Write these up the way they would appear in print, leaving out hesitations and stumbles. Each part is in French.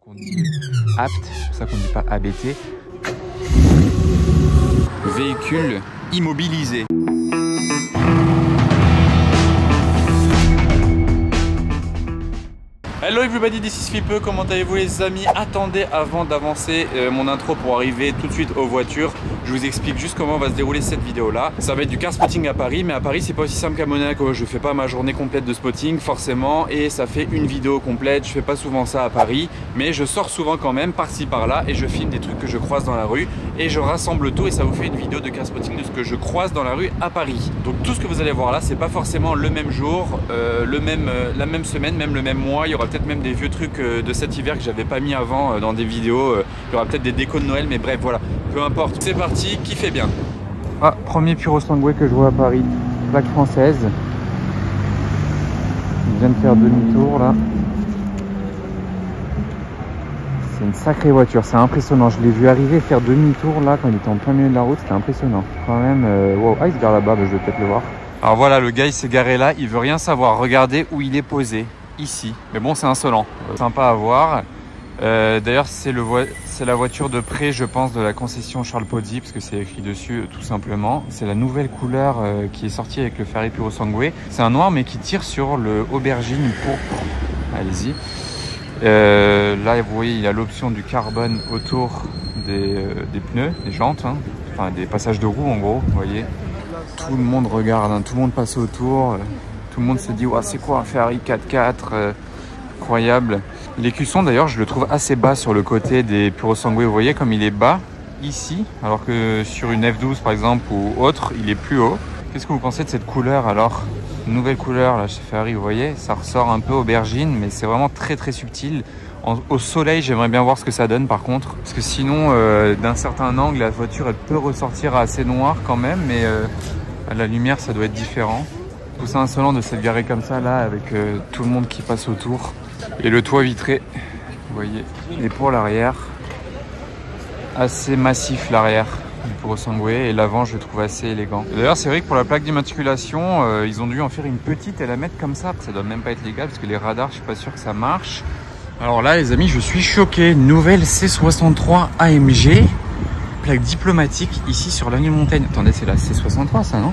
qu'on dit apte, c'est pour ça qu'on dit pas ABT. Véhicule immobilisé. Hello everybody, this is Fipe, comment allez-vous les amis? Attendez, avant d'avancer mon intro pour arriver tout de suite aux voitures, je vous explique juste comment va se dérouler cette vidéo là. Ça va être du car spotting à Paris, mais à Paris c'est pas aussi simple qu'à Monaco. Je fais pas ma journée complète de spotting forcément, et ça fait une vidéo complète. Je fais pas souvent ça à Paris, mais je sors souvent quand même par-ci par-là et je filme des trucs que je croise dans la rue et je rassemble tout et ça vous fait une vidéo de car spotting de ce que je croise dans la rue à Paris. Donc tout ce que vous allez voir là, c'est pas forcément le même jour, la même semaine, même le même mois. Il y aura peut-être même des vieux trucs de cet hiver que j'avais pas mis avant dans des vidéos. Il y aura peut-être des décos de Noël, mais bref, voilà, peu importe. C'est parti, kiffez bien. Ah, premier Purosangue que je vois à Paris, plaque française. Il vient de faire demi-tour là. C'est une sacrée voiture, c'est impressionnant. Je l'ai vu arriver faire demi-tour là quand il était en plein milieu de la route, c'était impressionnant. Quand même, wow. Ah, il se gare là-bas, je vais peut-être le voir. Alors voilà, le gars il s'est garé là, il veut rien savoir. Regardez où il est posé. Ici, mais bon, c'est insolent, sympa à voir. D'ailleurs c'est la voiture de prêt, je pense, de la concession Charles Pozzi, parce que c'est écrit dessus tout simplement. C'est la nouvelle couleur qui est sortie avec le Ferrari Purosangue. C'est un noir mais qui tire sur le aubergine pourpre. Allez-y. Là vous voyez, il y a l'option du carbone autour des pneus, des jantes, hein. Enfin des passages de roues en gros, vous voyez. Tout le monde regarde, hein. Tout le monde passe autour. Tout le monde s'est dit, ouais, c'est quoi un Ferrari 4x4 incroyable. L'écusson d'ailleurs, je le trouve assez bas sur le côté des Purosangue. Vous voyez comme il est bas ici, alors que sur une F12 par exemple ou autre, il est plus haut. Qu'est-ce que vous pensez de cette couleur alors? Une nouvelle couleur là chez Ferrari, vous voyez, ça ressort un peu aubergine, mais c'est vraiment très très subtil. Au soleil, j'aimerais bien voir ce que ça donne par contre, parce que sinon, d'un certain angle, la voiture elle peut ressortir assez noire quand même, mais à la lumière, ça doit être différent. Je trouve ça insolent de s'être garé comme ça là avec tout le monde qui passe autour et le toit vitré, vous voyez. Et pour l'arrière, assez massif l'arrière du Purosangue, et l'avant je le trouve assez élégant. D'ailleurs c'est vrai que pour la plaque d'immatriculation ils ont dû en faire une petite et la mettre comme ça. Ça doit même pas être légal parce que les radars, je suis pas sûr que ça marche. Alors là les amis, je suis choqué, nouvelle C63 AMG, plaque diplomatique ici sur l'Agneau Montagne. Attendez, c'est la C63 ça, non?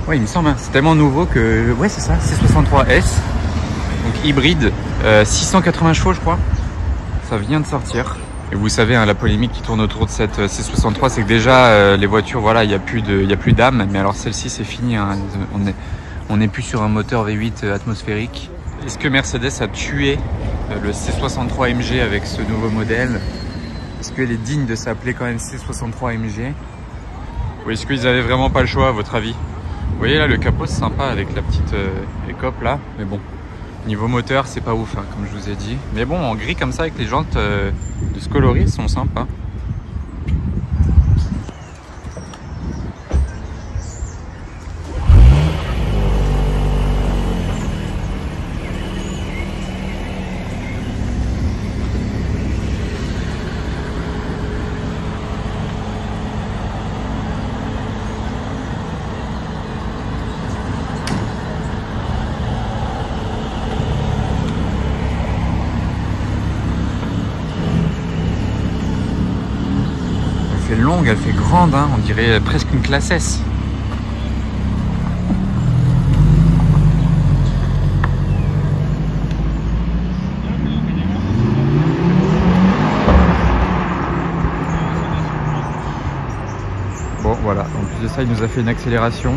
Ouais, il me semble, hein. C'est tellement nouveau que... Ouais, c'est ça, C63S. Donc hybride, 680 chevaux, je crois. Ça vient de sortir. Et vous savez, hein, la polémique qui tourne autour de cette C63, c'est que déjà, les voitures, voilà, il n'y a plus d'âme. Mais alors celle-ci, c'est fini. Hein. On n'est plus sur un moteur V8 atmosphérique. Est-ce que Mercedes a tué le C63 AMG avec ce nouveau modèle? Est-ce qu'elle est digne de s'appeler quand même C63 AMG? Ou est-ce qu'ils n'avaient vraiment pas le choix, à votre avis? Vous voyez là, le capot c'est sympa avec la petite écope là, mais bon, niveau moteur c'est pas ouf, hein, comme je vous ai dit. Mais bon, en gris comme ça avec les jantes de ce coloris sont sympas. Elle fait longue, elle fait grande, hein, on dirait presque une classe S. Bon voilà, en plus de ça il nous a fait une accélération,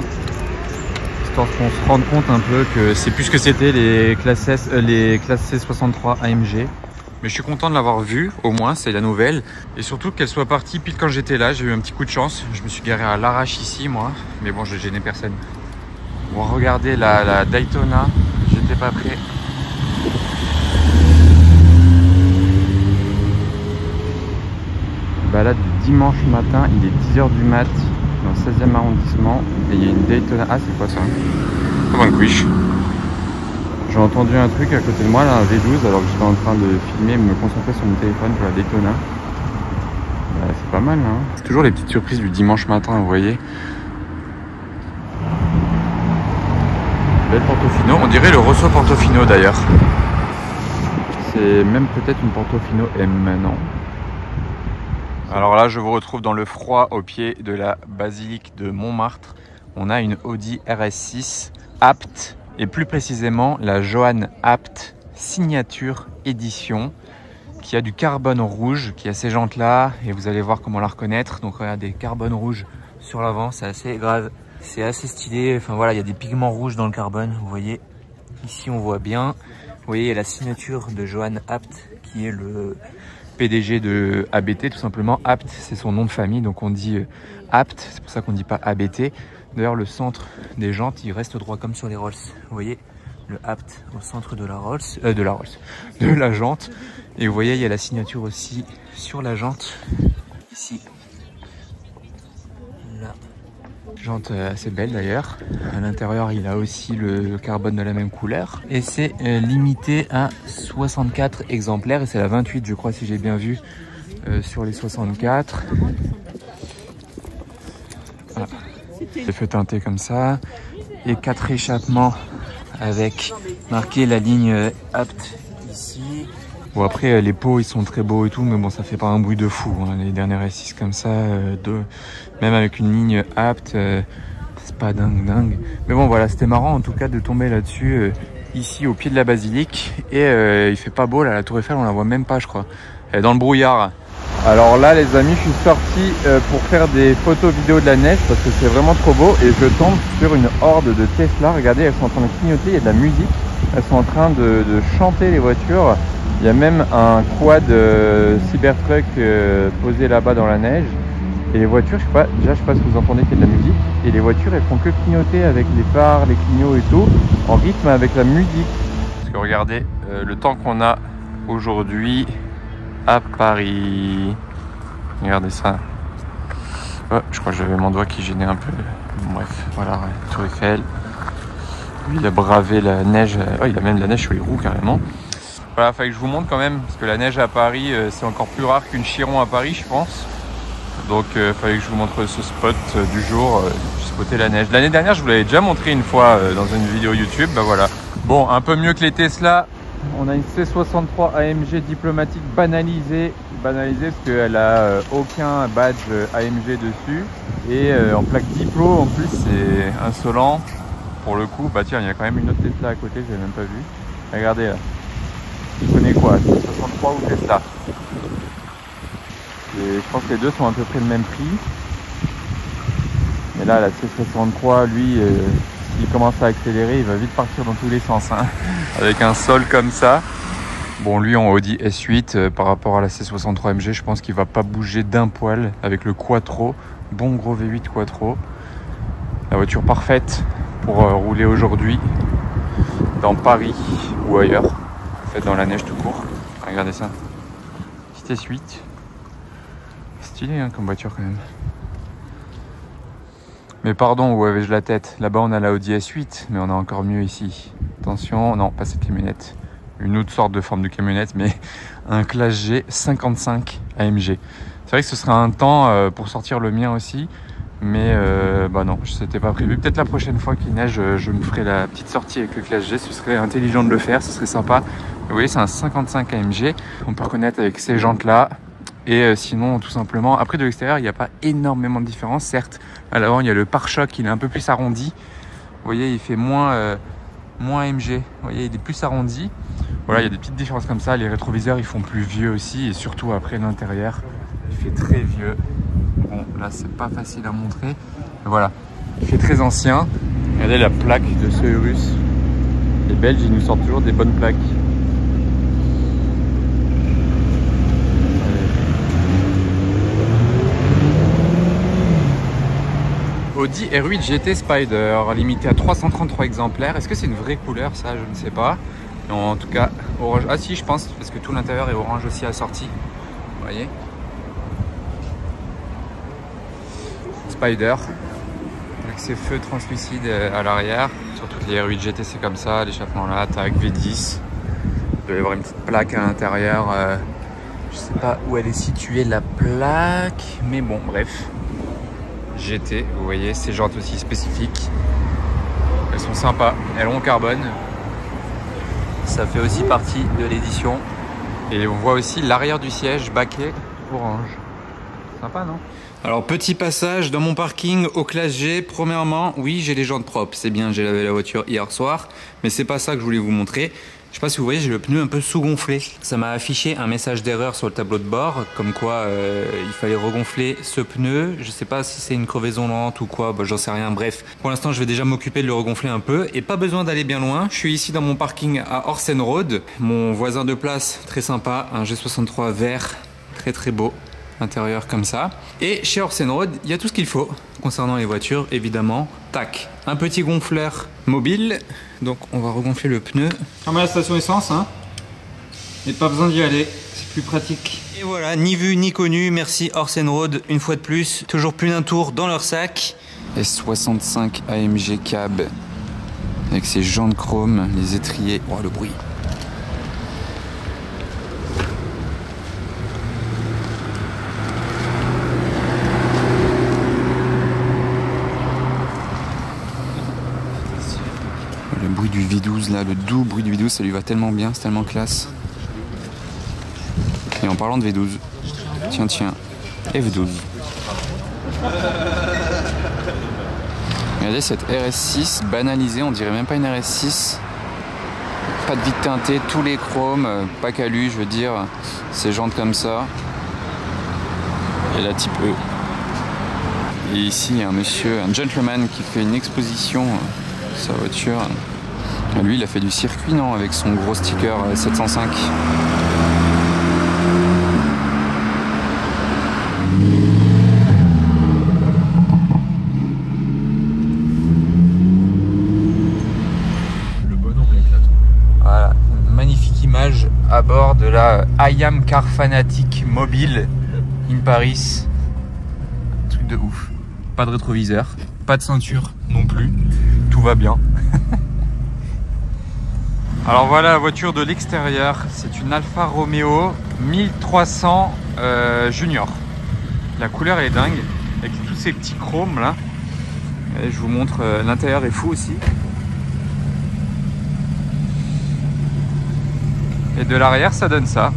histoire qu'on se rende compte un peu que c'est plus ce que c'était les classes C63 AMG. Mais je suis content de l'avoir vue, au moins, c'est la nouvelle. Et surtout qu'elle soit partie pile quand j'étais là, j'ai eu un petit coup de chance. Je me suis garé à l'arrache ici, moi. Mais bon, je gênais personne. Bon, regardez la Daytona, j'étais pas prêt. Balade du dimanche matin, il est 10 h du mat, dans le 16e arrondissement. Et il y a une Daytona. Ah, c'est quoi ça? Comme un quiche. J'ai entendu un truc à côté de moi, là, un V12, alors que j'étais en train de filmer et me concentrer sur mon téléphone pour la Daytona. C'est pas mal, hein. C'est toujours les petites surprises du dimanche matin, vous voyez. Belle Portofino, on dirait le Rosso Portofino d'ailleurs. C'est c'est même peut-être une Portofino M maintenant. Alors là, je vous retrouve dans le froid au pied de la basilique de Montmartre. On a une Audi RS6 Apt et plus précisément la Johan Apt Signature Édition qui a du carbone rouge, qui a ces jantes là et vous allez voir comment la reconnaître. Donc regardez, carbone rouge sur l'avant, c'est assez grave, c'est assez stylé. Enfin voilà, il y a des pigments rouges dans le carbone, vous voyez. Ici on voit bien, vous voyez, il y a la signature de Johan Apt qui est le PDG de ABT, tout simplement. Apt, c'est son nom de famille, donc on dit Apt, c'est pour ça qu'on ne dit pas ABT. D'ailleurs, le centre des jantes, il reste droit comme sur les Rolls. Vous voyez, le Apt au centre de la de la jante. Et vous voyez, il y a la signature aussi sur la jante, ici. Là. Jante assez belle d'ailleurs. À l'intérieur, il a aussi le carbone de la même couleur. Et c'est limité à 64 exemplaires. Et c'est la 28, je crois, si j'ai bien vu, sur les 64. Voilà. Les feux teintés comme ça. Et 4 échappements avec marqué la ligne Apt ici. Bon, après, les pots, ils sont très beaux et tout, mais bon, ça fait pas un bruit de fou. Hein. Les derniers S6 comme ça, même avec une ligne Apt, c'est pas dingue. Mais bon, voilà, c'était marrant en tout cas de tomber là-dessus, ici au pied de la basilique. Et il fait pas beau, là, la Tour Eiffel, on la voit même pas, je crois. Elle est dans le brouillard. Alors là, les amis, je suis sorti pour faire des photos vidéo de la neige parce que c'est vraiment trop beau. Et je tombe sur une horde de Tesla. Regardez, elles sont en train de clignoter, il y a de la musique. Elles sont en train de chanter, les voitures. Il y a même un quad Cybertruck posé là-bas dans la neige. Et les voitures, je sais pas si vous entendez qu'il y a de la musique. Et les voitures, elles font que clignoter avec les phares, les clignots et tout, en rythme avec la musique. Parce que regardez, le temps qu'on a aujourd'hui à Paris. Regardez ça. Oh, je crois que j'avais mon doigt qui gênait un peu. Bref, voilà, Tour Eiffel. Lui, il a bravé la neige. Oh, il a même de la neige sur les roues carrément. Voilà, fallait que je vous montre quand même, parce que la neige à Paris, c'est encore plus rare qu'une Chiron à Paris, je pense. Donc, fallait que je vous montre ce spot du jour, spotter la neige. L'année dernière, je vous l'avais déjà montré une fois dans une vidéo YouTube. Bah voilà. Bon, un peu mieux que les Tesla. On a une C63 AMG diplomatique banalisée parce qu'elle a aucun badge AMG dessus. Et en plaque diplo, en plus, c'est insolent. Pour le coup, bah tiens, il y a quand même une autre Tesla à côté, je l'ai même pas vu. Regardez là. Tu connais quoi, C63 ou Tesla? Et je pense que les deux sont à peu près le même prix. Mais là, la C63, lui, s'il commence à accélérer, il va vite partir dans tous les sens. Hein. Avec un sol comme ça. Bon, lui, en Audi S8, par rapport à la C63 MG, je pense qu'il va pas bouger d'un poil avec le Quattro. Bon gros V8 Quattro. La voiture parfaite pour rouler aujourd'hui dans Paris ou ailleurs. En fait, dans la neige tout court. Regardez ça. Petite S8. Stylé hein, comme voiture quand même. Mais pardon, où avais-je la tête? Là-bas on a la Audi S8, mais on a encore mieux ici. Attention, non, pas cette camionnette. Une autre sorte de forme de camionnette, mais un Classe G 55 AMG. C'est vrai que ce serait un temps pour sortir le mien aussi. Mais bah non, c'était pas prévu. Peut-être la prochaine fois qu'il neige, je me ferai la petite sortie avec le Classe G. Ce serait intelligent de le faire, ce serait sympa. Vous voyez, c'est un 55 AMG. On peut reconnaître avec ces jantes-là. Et sinon, tout simplement, après de l'extérieur, il n'y a pas énormément de différence. Certes, à l'avant, il y a le pare-choc, il est un peu plus arrondi. Vous voyez, il fait moins AMG. Vous voyez, il est plus arrondi. Voilà, il y a des petites différences comme ça. Les rétroviseurs, ils font plus vieux aussi. Et surtout, après, l'intérieur, il fait très vieux. Bon, là, c'est pas facile à montrer. Mais voilà, il fait très ancien. Regardez la plaque de ce Urus. Les Belges, ils nous sortent toujours des bonnes plaques. Audi R8 GT Spider, limité à 333 exemplaires. Est-ce que c'est une vraie couleur? Ça, je ne sais pas. Non, en tout cas, orange. Ah si, je pense, parce que tout l'intérieur est orange aussi assorti. Vous voyez? Spider, avec ses feux translucides à l'arrière. Sur toutes les R8 GT, c'est comme ça. L'échappement là, tac, V10. Il doit y avoir une petite plaque à l'intérieur. Je sais pas où elle est située, la plaque. Mais bon, bref. GT, vous voyez, ces jantes aussi spécifiques. Elles sont sympas, elles ont carbone. Ça fait aussi partie de l'édition. Et on voit aussi l'arrière du siège baquet orange. Sympa, non? Alors, petit passage dans mon parking au classe G. Premièrement, oui, j'ai les jantes propres. C'est bien, j'ai lavé la voiture hier soir. Mais c'est pas ça que je voulais vous montrer. Je sais pas si vous voyez, j'ai le pneu un peu sous-gonflé. Ça m'a affiché un message d'erreur sur le tableau de bord, comme quoi il fallait regonfler ce pneu. Je sais pas si c'est une crevaison lente ou quoi, bah, j'en sais rien. Bref, pour l'instant, je vais déjà m'occuper de le regonfler un peu. Et pas besoin d'aller bien loin. Je suis ici dans mon parking à Orsen Road. Mon voisin de place, très sympa, un G63 vert, très très beau. Intérieur comme ça. Et chez Orsen Road, il y a tout ce qu'il faut concernant les voitures, évidemment. Tac, un petit gonfleur mobile. Donc on va regonfler le pneu. Comme à la station essence, hein. Et pas besoin d'y aller, c'est plus pratique. Et voilà, ni vu ni connu. Merci Orsen Road une fois de plus. Toujours plus d'un tour dans leur sac. S65 AMG cab avec ses jantes chrome, les étriers. Oh le bruit. Le bruit du V12 là, le doux bruit du V12, ça lui va tellement bien, c'est tellement classe. Et en parlant de V12, tiens, et V12. Regardez cette RS6 banalisée, on dirait même pas une RS6. Pas de vitre teintée, tous les chromes, pas calu, je veux dire, ces jantes comme ça. Et la type E. Et ici, il y a un monsieur, un gentleman qui fait une exposition de sa voiture. Lui, il a fait du circuit, non, avec son gros sticker 705. Le bon angle éclate. Voilà, une magnifique image à bord de la IAM Car Fanatic Mobile in Paris. Un truc de ouf. Pas de rétroviseur, pas de ceinture non plus. Tout va bien. Alors voilà la voiture de l'extérieur. C'est une Alfa Romeo 1300 Junior. La couleur elle est dingue avec tous ces petits chromes là. Et je vous montre, l'intérieur est fou aussi. Et de l'arrière ça donne ça.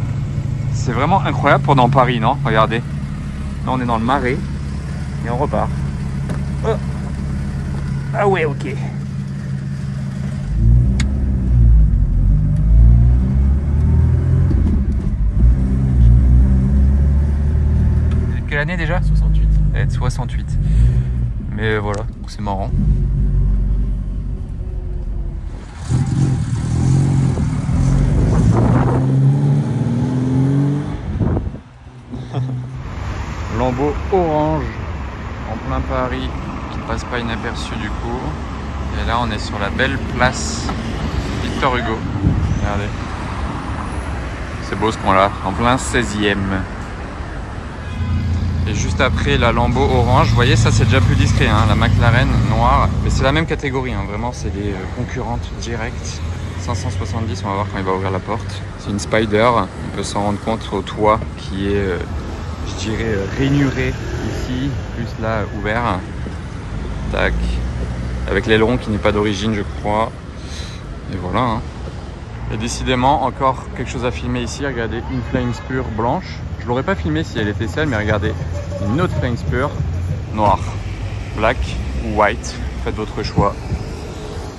C'est vraiment incroyable pour dans Paris, non? Regardez. Là on est dans le Marais et on repart. Oh. Ah ouais, ok. Quelle année déjà? 68. Elle est de 68. Mais voilà, c'est marrant. Lambeau orange en plein Paris qui passe pas inaperçu du coup. Et là on est sur la belle place Victor Hugo. Regardez. C'est beau ce coin-là, en plein 16e. Et juste après la Lambeau orange, vous voyez ça c'est déjà plus discret, hein, la McLaren noire. Mais c'est la même catégorie, hein, vraiment c'est des concurrentes directes. 570, on va voir quand il va ouvrir la porte. C'est une Spider, on peut s'en rendre compte au toit qui est, je dirais, rainuré ici, plus là ouvert. Tac. Avec l'aileron qui n'est pas d'origine je crois. Et voilà. Hein. Et décidément encore quelque chose à filmer ici, regardez, une Flying Spur blanche. Je l'aurais pas filmé si elle était seule, mais regardez, une autre Flying Spur noire, black ou white, faites votre choix.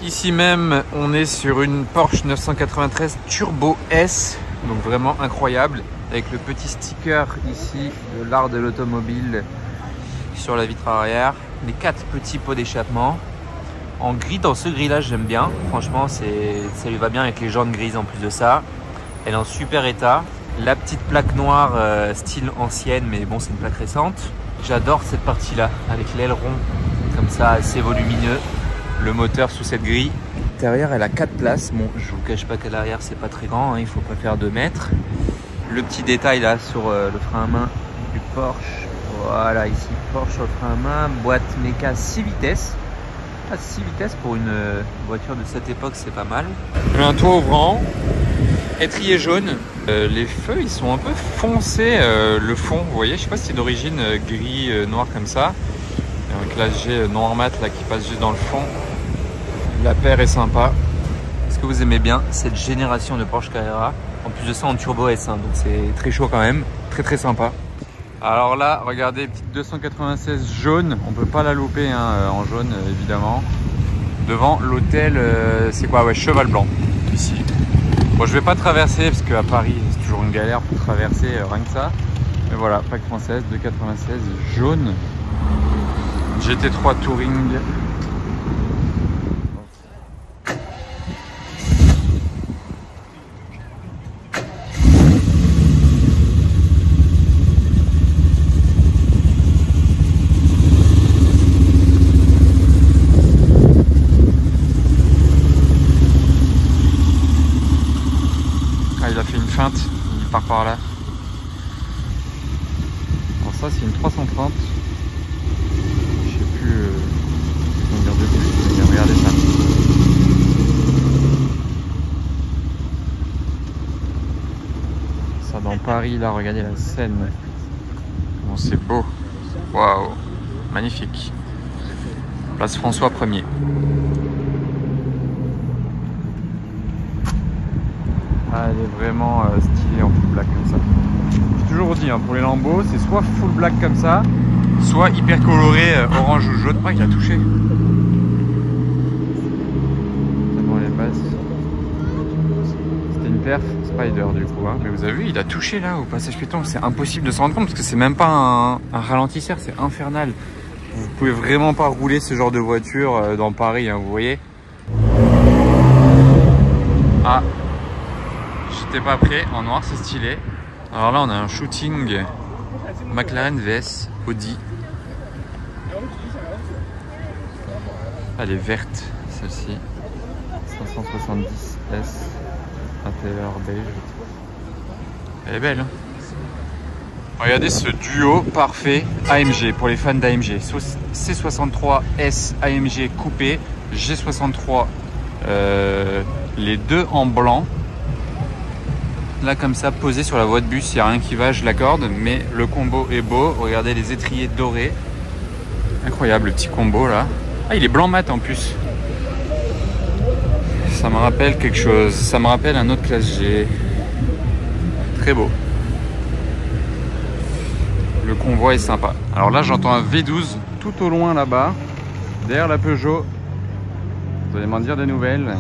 Ici même, on est sur une Porsche 993 Turbo S, donc vraiment incroyable, avec le petit sticker ici de l'art de l'automobile sur la vitre arrière, les 4 petits pots d'échappement. En gris, dans ce gris là j'aime bien, franchement ça lui va bien avec les jantes grises en plus de ça. Elle est en super état. La petite plaque noire style ancienne, mais bon c'est une plaque récente. J'adore cette partie là avec l'aileron comme ça assez volumineux. Le moteur sous cette grille. L'intérieur elle a 4 places. Bon je vous cache pas qu'à l'arrière c'est pas très grand, hein, il faut pas faire 2 mètres. Le petit détail là sur le frein à main du Porsche. Voilà ici Porsche sur le frein à main. Boîte méca 6 vitesses. Ah, 6 vitesses pour une voiture de cette époque c'est pas mal. Un toit ouvrant. Étrier jaune, les feux ils sont un peu foncés, le fond, vous voyez, je sais pas si c'est d'origine gris, noir comme ça. Il y a un classe G noir mat là qui passe juste dans le fond. La paire est sympa. Est-ce que vous aimez bien cette génération de Porsche Carrera? En plus de ça, en turbo S, hein, donc c'est très chaud quand même, très sympa. Alors là, regardez, petite 296 jaune, on peut pas la louper hein, en jaune évidemment. Devant l'hôtel, c'est quoi? Ouais, Cheval Blanc, ici. Bon, je vais pas traverser parce qu'à Paris, c'est toujours une galère pour traverser rien que ça. Mais voilà, plaque française, 296 jaune. GT3 Touring. Il a fait une feinte, il part par là. Alors ça c'est une 330. Je sais plus combien de bouche. Regardez ça. Ça dans Paris là, regardez la Seine. Bon c'est beau. Waouh, magnifique. Place François 1er. Ah, elle est vraiment stylée en full black comme ça. J'ai toujours dit, hein, pour les Lambeaux, c'est soit full black comme ça, soit hyper coloré orange ou jaune. Ah, il a touché. Dans les basses. C'était une perf Spider du coup. Hein. Mais vous avez vu, il a touché là au passage piéton. C'est impossible de se rendre compte parce que c'est même pas un ralentisseur, c'est infernal. Vous pouvez vraiment pas rouler ce genre de voiture dans Paris, hein, vous voyez. Ah. J'étais pas prêt, en noir c'est stylé. Alors là on a un shooting McLaren vs Audi. Elle est verte celle-ci. 570 S intérieur beige. Elle est belle hein. Regardez ce duo parfait AMG pour les fans d'AMG. C63S AMG coupé, G63 les deux en blanc. Là comme ça posé sur la voie de bus, il n'y a rien qui va, je l'accorde, mais le combo est beau. Regardez les étriers dorés, incroyable le petit combo là. Ah, il est blanc mat en plus, ça me rappelle quelque chose, ça me rappelle un autre classe G, très beau. Le convoi est sympa. Alors là j'entends un V12 tout au loin là-bas, derrière la Peugeot. Vous allez m'en dire des nouvelles.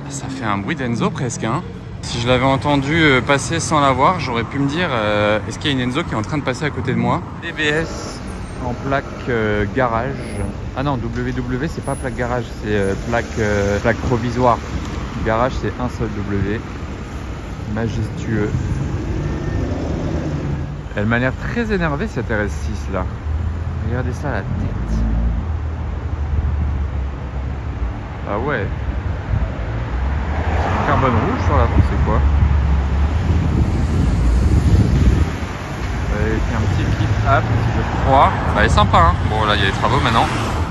Ça fait un bruit d'Enzo presque hein. Si je l'avais entendu passer sans la voir, j'aurais pu me dire est-ce qu'il y a une Enzo qui est en train de passer à côté de moi. DBS en plaque garage. Ah non, WW c'est pas plaque garage, c'est plaque provisoire. Garage c'est un seul W. Majestueux. Elle m'a l'air très énervée cette RS6 là. Regardez ça la tête. Ah ouais. Carbone rouge sur l'avant, c'est quoi? Avec un petit clip-up, je crois. Bah, elle est sympa, hein. Bon, là, il y a les travaux maintenant.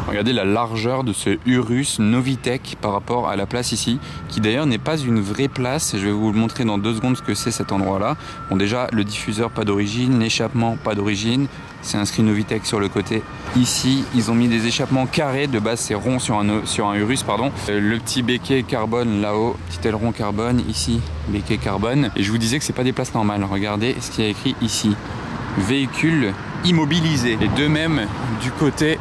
Regardez la largeur de ce Urus Novitec par rapport à la place ici, qui d'ailleurs n'est pas une vraie place. Je vais vous montrer dans 2 secondes ce que c'est cet endroit-là. Bon, déjà, le diffuseur, pas d'origine, l'échappement, pas d'origine. C'est inscrit Novitec sur le côté. Ici, ils ont mis des échappements carrés. De base, c'est rond sur un Urus, pardon. Le petit béquet carbone là-haut, petit aileron carbone. Ici, béquet carbone. Et je vous disais que c'est pas des places normales. Regardez ce qu'il y a écrit ici. Véhicule immobilisé. Et de même, du côté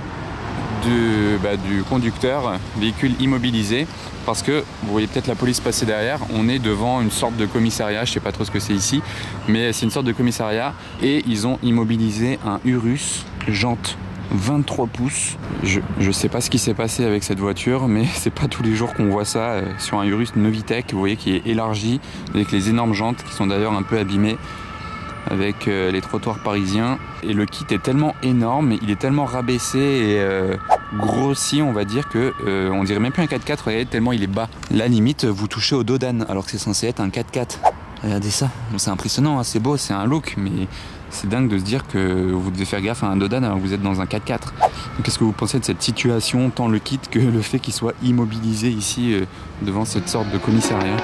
du conducteur, véhicule immobilisé, parce que vous voyez peut-être la police passer derrière. On est devant une sorte de commissariat, je sais pas trop ce que c'est ici, mais c'est une sorte de commissariat et ils ont immobilisé un Urus jante 23 pouces. Je sais pas ce qui s'est passé avec cette voiture, mais c'est pas tous les jours qu'on voit ça sur un Urus Novitec, vous voyez, qui est élargi avec les énormes jantes qui sont d'ailleurs un peu abîmées avec les trottoirs parisiens. Et le kit est tellement énorme, il est tellement rabaissé et grossi, on va dire, que on dirait même plus un 4x4, regardez, tellement il est bas. Là limite vous touchez au dos d'âne alors que c'est censé être un 4x4. Regardez ça, c'est impressionnant, hein, c'est beau, c'est un look, mais c'est dingue de se dire que vous devez faire gaffe à un Dodan alors que vous êtes dans un 4x4. Qu'est-ce que vous pensez de cette situation, tant le kit que le fait qu'il soit immobilisé ici devant cette sorte de commissariat?